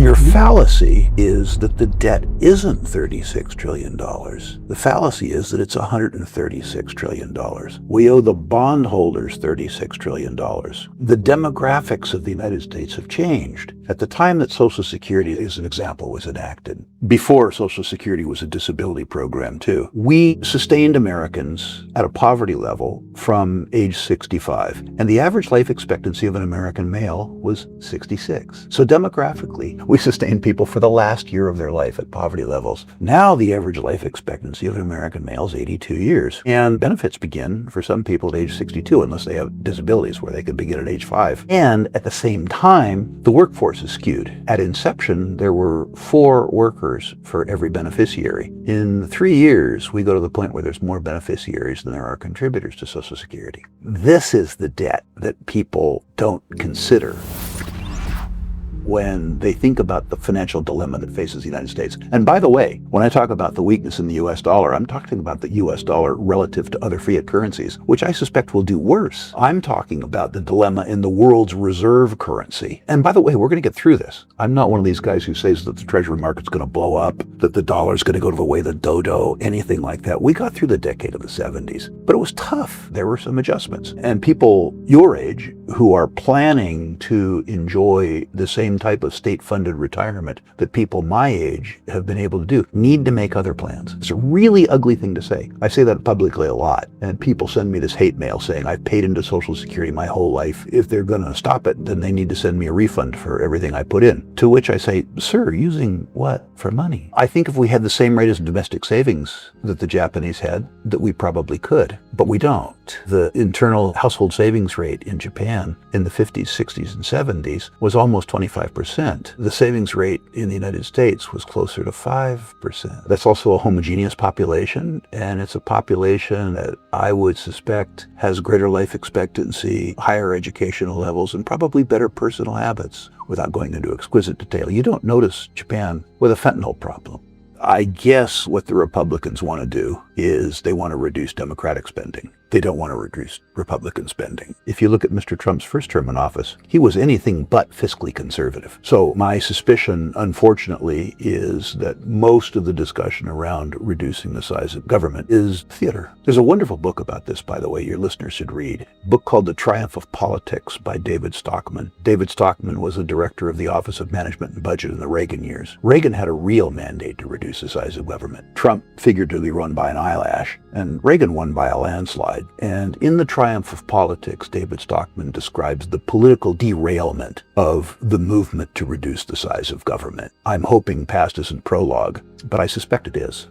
Your fallacy is that the debt isn't $36 trillion. The fallacy is that it's $136 trillion. We owe the bondholders $36 trillion. The demographics of the United States have changed. At the time that Social Security, as an example, was enacted, before Social Security was a disability program too, we sustained Americans at a poverty level from age 65. And the average life expectancy of an American male was 66. So demographically, we sustained people for the last year of their life at poverty levels. Now the average life expectancy of an American male is 82 years. And benefits begin for some people at age 62, unless they have disabilities where they could begin at age 5. And at the same time, the workforce is skewed. At inception, there were 4 workers for every beneficiary. In 3 years, we go to the point where there's more beneficiaries than there are contributors to Social Security. This is the debt that people don't consider when they think about the financial dilemma that faces the United States. And by the way, when I talk about the weakness in the US dollar, I'm talking about the US dollar relative to other fiat currencies, which I suspect will do worse. I'm talking about the dilemma in the world's reserve currency. And by the way, we're going to get through this. I'm not one of these guys who says that the treasury market's going to blow up, that the dollar's going to go to the way of the dodo, anything like that. We got through the decade of the 70s, but it was tough. There were some adjustments. And people your age who are planning to enjoy the same type of state-funded retirement that people my age have been able to do need to make other plans. It's a really ugly thing to say. I say that publicly a lot, and people send me this hate mail saying I've paid into Social Security my whole life. If they're going to stop it, then they need to send me a refund for everything I put in. To which I say, sir, using what for money? I think if we had the same rate of domestic savings that the Japanese had, that we probably could, but we don't. The internal household savings rate in Japan in the 50s, 60s, and 70s was almost 25%. The savings rate in the United States was closer to 5%. That's also a homogeneous population, and it's a population that I would suspect has greater life expectancy, higher educational levels, and probably better personal habits. Without going into exquisite detail, you don't notice Japan with a fentanyl problem. I guess what the Republicans want to do is they want to reduce Democratic spending. They don't want to reduce Republican spending. If you look at Mr. Trump's first term in office, he was anything but fiscally conservative. So my suspicion, unfortunately, is that most of the discussion around reducing the size of government is theater. There's a wonderful book about this, by the way, your listeners should read. A book called The Triumph of Politics by David Stockman. David Stockman was a director of the Office of Management and Budget in the Reagan years. Reagan had a real mandate to reduce the size of government. Trump figuratively won by an eyelash, and Reagan won by a landslide. And in The Triumph of Politics, David Stockman describes the political derailment of the movement to reduce the size of government. I'm hoping past isn't prologue, but I suspect it is.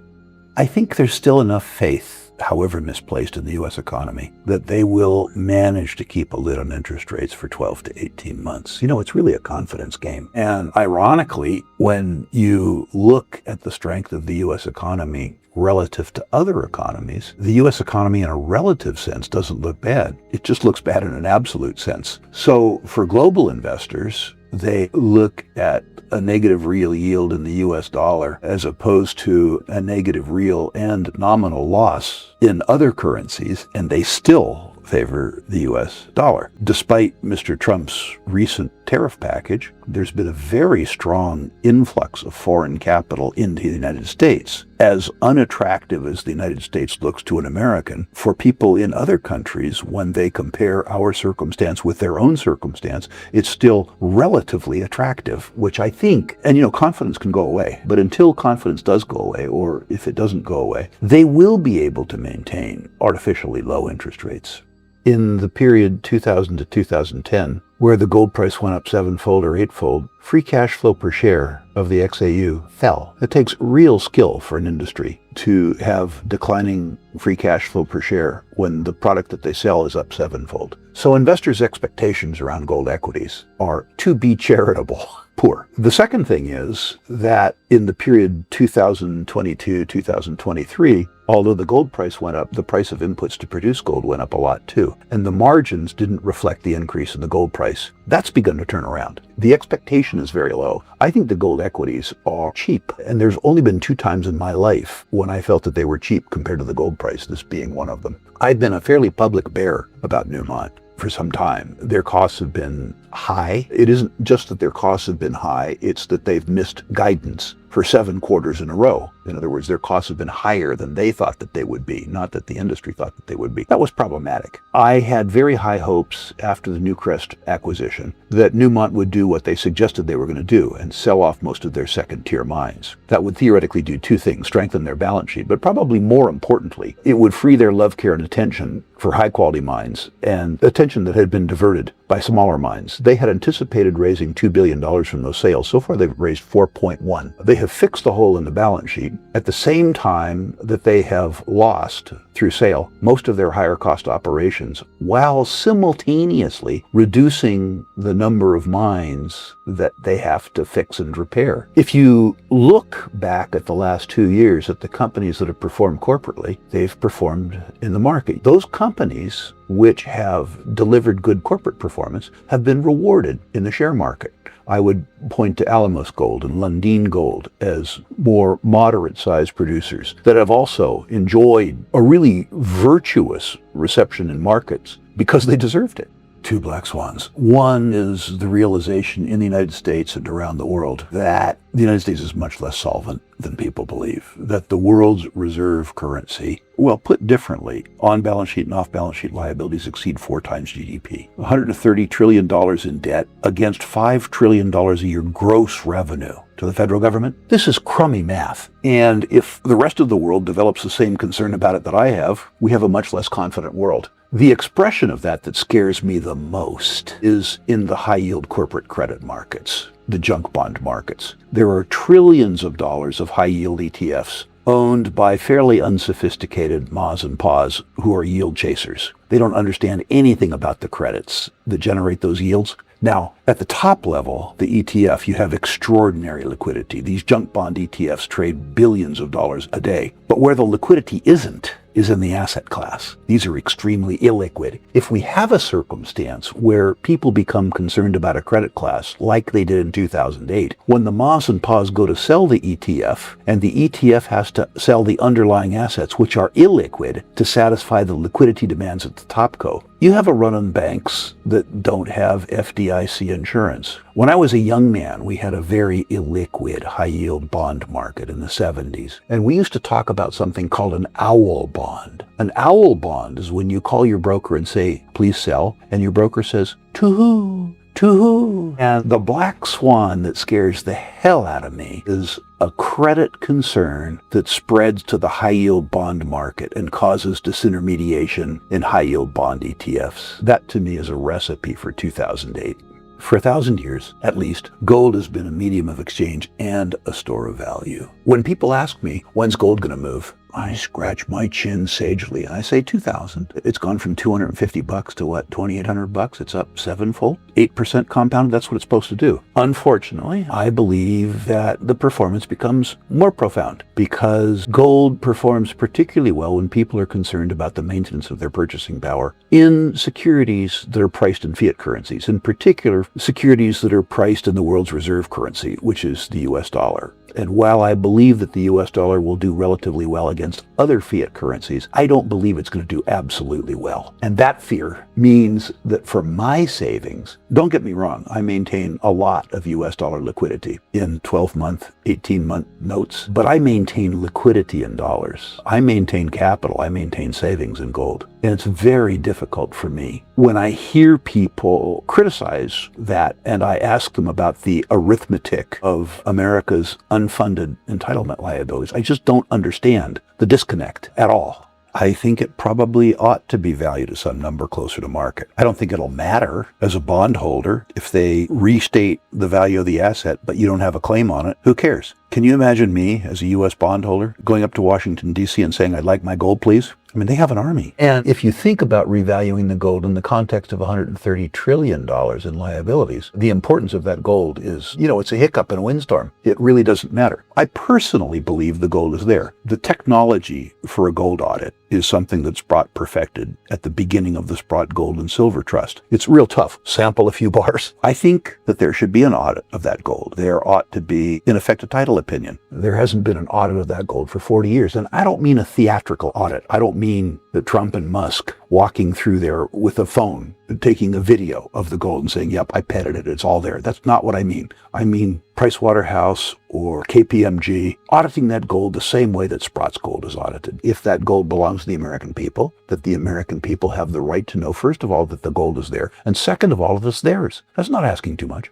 I think there's still enough faith, however misplaced, in the U.S. economy, that they will manage to keep a lid on interest rates for 12 to 18 months. You know, it's really a confidence game. And ironically, when you look at the strength of the U.S. economy relative to other economies, the U.S. economy in a relative sense doesn't look bad. It just looks bad in an absolute sense. So for global investors, they look at a negative real yield in the US dollar as opposed to a negative real and nominal loss in other currencies, and they still favor the US dollar. Despite Mr. Trump's recent tariff package, there's been a very strong influx of foreign capital into the United States. As unattractive as the United States looks to an American, for people in other countries, when they compare our circumstance with their own circumstance, it's still relatively attractive, which I think, and you know, confidence can go away, but until confidence does go away, or if it doesn't go away, they will be able to maintain artificially low interest rates. In the period 2000 to 2010, where the gold price went up 7-fold or 8-fold, free cash flow per share of the XAU fell. It takes real skill for an industry to have declining free cash flow per share when the product that they sell is up 7-fold. So investors' expectations around gold equities are, to be charitable, poor. The second thing is that in the period 2022-2023, although the gold price went up, the price of inputs to produce gold went up a lot too. And the margins didn't reflect the increase in the gold price. That's begun to turn around. The expectation is very low. I think the gold equities are cheap. And there's only been 2 times in my life when I felt that they were cheap compared to the gold price, this being one of them. I've been a fairly public bear about Newmont for some time. Their costs have been high. It isn't just that their costs have been high, it's that they've missed guidance for 7 quarters in a row. In other words, their costs have been higher than they thought that they would be, not that the industry thought that they would be. That was problematic. I had very high hopes after the Newcrest acquisition that Newmont would do what they suggested they were going to do and sell off most of their second-tier mines. That would theoretically do 2 things: strengthen their balance sheet, but probably more importantly, it would free their love, care, and attention for high-quality mines and attention that had been diverted by smaller mines. They had anticipated raising $2 billion from those sales. So far, they've raised 4.1. They have fixed the hole in the balance sheet at the same time that they have lost, through sale, most of their higher cost operations, while simultaneously reducing the number of mines that they have to fix and repair. If you look back at the last 2 years at the companies that have performed corporately, they've performed in the market. Those companies which have delivered good corporate performance have been rewarded in the share market. I would point to Alamos Gold and Lundin Gold as more moderate-sized producers that have also enjoyed a really virtuous reception in markets because they deserved it. 2 black swans. One is the realization in the United States and around the world that the United States is much less solvent than people believe, that the world's reserve currency, well, put differently, on-balance sheet and off-balance sheet liabilities exceed 4 times GDP. $130 trillion in debt against $5 trillion a year gross revenue to the federal government. This is crummy math. And if the rest of the world develops the same concern about it that I have, we have a much less confident world. The expression of that scares me the most is in the high-yield corporate credit markets, the junk bond markets. There are trillions of dollars of high-yield ETFs owned by fairly unsophisticated mas and pas who are yield chasers. They don't understand anything about the credits that generate those yields. Now, at the top level, the ETF, you have extraordinary liquidity. These junk bond ETFs trade billions of dollars a day. But where the liquidity isn't is in the asset class. These are extremely illiquid. If we have a circumstance where people become concerned about a credit class, like they did in 2008, when the mas and pas go to sell the ETF, and the ETF has to sell the underlying assets, which are illiquid, to satisfy the liquidity demands at the topco, you have a run on banks that don't have FDIC insurance. When I was a young man, we had a very illiquid high-yield bond market in the 70s. And we used to talk about something called an owl bond. An owl bond is when you call your broker and say, please sell, and your broker says, to who? To who? And the black swan that scares the hell out of me is a credit concern that spreads to the high-yield bond market and causes disintermediation in high-yield bond ETFs. That, to me, is a recipe for 2008. For 1,000 years, at least, gold has been a medium of exchange and a store of value. When people ask me, when's gold going to move? I scratch my chin sagely. I say 2,000. It's gone from $250 to what, $2,800? It's up 7-fold. 8% compounded, that's what it's supposed to do. Unfortunately, I believe that the performance becomes more profound because gold performs particularly well when people are concerned about the maintenance of their purchasing power in securities that are priced in fiat currencies, in particular securities that are priced in the world's reserve currency, which is the US dollar. And while I believe that the US dollar will do relatively well against other fiat currencies, I don't believe it's going to do absolutely well. And that fear means that for my savings, don't get me wrong, I maintain a lot of US dollar liquidity in 12-month, 18-month notes, but I maintain liquidity in dollars. I maintain capital, I maintain savings in gold. And it's very difficult for me when I hear people criticize that and I ask them about the arithmetic of America's unfunded entitlement liabilities. I just don't understand the disconnect at all. I think it probably ought to be valued at some number closer to market. I don't think it'll matter as a bondholder if they restate the value of the asset, but you don't have a claim on it. Who cares? Can you imagine me as a U.S. bondholder going up to Washington, D.C. and saying, I'd like my gold, please? I mean, they have an army. And if you think about revaluing the gold in the context of $130 trillion in liabilities, the importance of that gold is, it's a hiccup in a windstorm. It really doesn't matter. I personally believe the gold is there. The technology for a gold audit is something that's brought perfected at the beginning of the Sprott Gold and Silver Trust. It's real tough. Sample a few bars. I think that there should be an audit of that gold. There ought to be, in effect, a title opinion. There hasn't been an audit of that gold for 40 years. And I don't mean a theatrical audit. I don't mean that Trump and Musk walking through there with a phone, taking a video of the gold and saying, yep, I petted it, it's all there. That's not what I mean. I mean Pricewaterhouse or KPMG auditing that gold the same way that Sprott's gold is audited. If that gold belongs to the American people, that the American people have the right to know, first of all, that the gold is there, and second of all, that it's theirs. That's not asking too much.